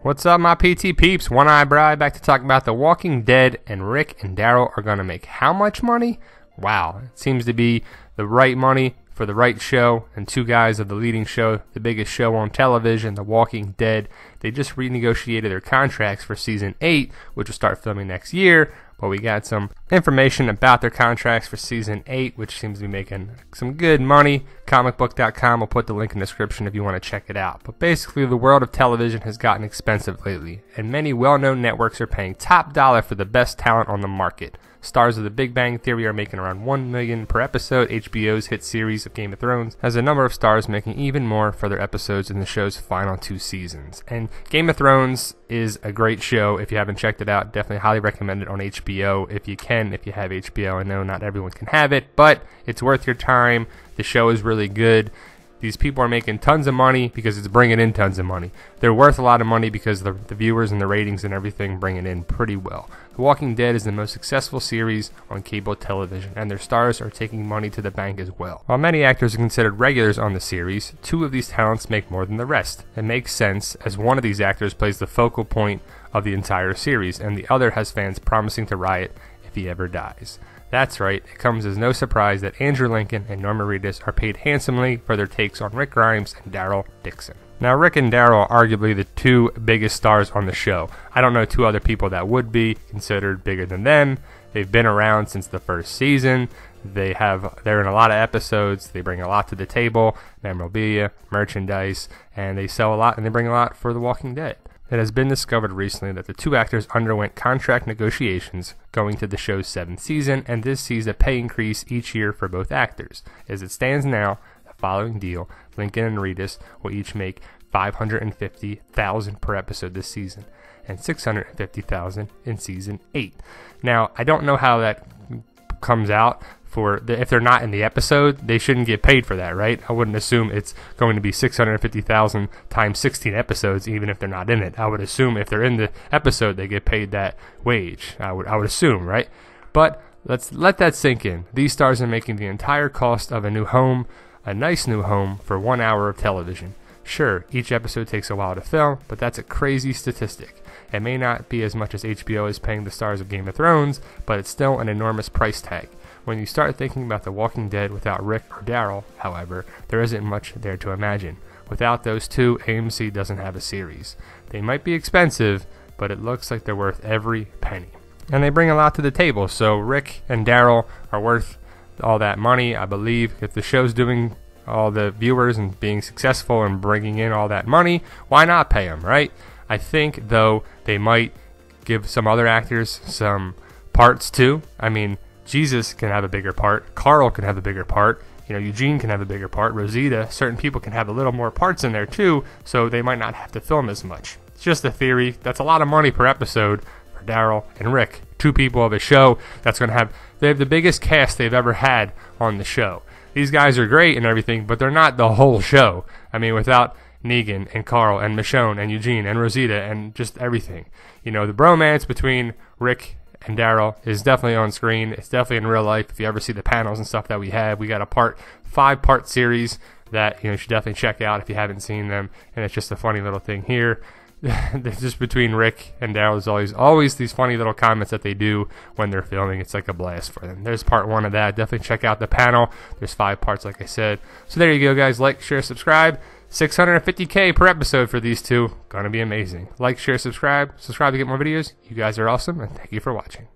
What's up, my PT peeps? One Eye Bri back to talk about The Walking Dead, and Rick and Daryl are going to make how much money? Wow, it seems to be the right money for the right show, and two guys of the leading show, the biggest show on television, The Walking Dead. They just renegotiated their contracts for Season 8, which will start filming next year, but we got some information about their contracts for Season 8, which seems to be making some good money. Comicbook.com will put the link in the description if you want to check it out. But basically, the world of television has gotten expensive lately, and many well-known networks are paying top dollar for the best talent on the market. Stars of The Big Bang Theory are making around $1 million per episode. HBO's hit series of Game of Thrones has a number of stars making even more for their episodes in the show's final 2 seasons. And Game of Thrones is a great show. If you haven't checked it out, definitely highly recommend it on HBO if you can, if you have HBO. I know not everyone can have it, but it's worth your time. The show is really good. These people are making tons of money because it's bringing in tons of money. They're worth a lot of money because the viewers and the ratings and everything bring it in pretty well. The Walking Dead is the most successful series on cable television, and their stars are taking money to the bank as well. While many actors are considered regulars on the series, 2 of these talents make more than the rest. It makes sense, as one of these actors plays the focal point of the entire series, and the other has fans promising to riot if he ever dies. That's right, it comes as no surprise that Andrew Lincoln and Norman Reedus are paid handsomely for their takes on Rick Grimes and Daryl Dixon. Now, Rick and Daryl are arguably the 2 biggest stars on the show. I don't know 2 other people that would be considered bigger than them. They've been around since the first season. They're in a lot of episodes. They bring a lot to the table, memorabilia, merchandise, and they sell a lot, and they bring a lot for The Walking Dead. It has been discovered recently that the 2 actors underwent contract negotiations going to the show's 7th season, and this sees a pay increase each year for both actors. As it stands now, the following deal, Lincoln and Reedus will each make $550,000 per episode this season, and $650,000 in Season 8. Now, I don't know how that comes out. If they're not in the episode, they shouldn't get paid for that, right? I wouldn't assume it's going to be $650,000 times 16 episodes, even if they're not in it. I would assume if they're in the episode, they get paid that wage. I would assume, right? But let's let that sink in. These stars are making the entire cost of a new home, a nice new home, for 1 hour of television. Sure, each episode takes a while to film, but that's a crazy statistic. It may not be as much as HBO is paying the stars of Game of Thrones, but it's still an enormous price tag. When you start thinking about The Walking Dead without Rick or Daryl, however, there isn't much there to imagine. Without those 2, AMC doesn't have a series. They might be expensive, but it looks like they're worth every penny. And they bring a lot to the table, so Rick and Daryl are worth all that money, I believe. If the show's doing all the viewers and being successful and bringing in all that money, why not pay them, right? I think, though, they might give some other actors some parts too. I mean, Jesus can have a bigger part. Carl can have a bigger part. Eugene can have a bigger part. Rosita, certain people can have a little more parts in there too, so they might not have to film as much. It's just a theory. That's a lot of money per episode for Daryl and Rick, 2 people of a show that's going to have... They have the biggest cast they've ever had on the show. These guys are great and everything, but they're not the whole show. I mean, without Negan and Carl and Michonne and Eugene and Rosita and just everything. The bromance between Rick and Daryl is definitely on screen. It's definitely in real life. If you ever see the panels and stuff that we have, we got a 5-part series that you should definitely check out if you haven't seen them. And it's just a funny little thing here. Just between Rick and Daryl, there's always these funny little comments that they do when they're filming. It's like a blast for them. There's part 1 of that. Definitely check out the panel. There's 5 parts, like I said. So there you go, guys. Like, share, subscribe. $650K per episode for these 2. Gonna be amazing. Like, share, subscribe. Subscribe to get more videos. You guys are awesome, and thank you for watching.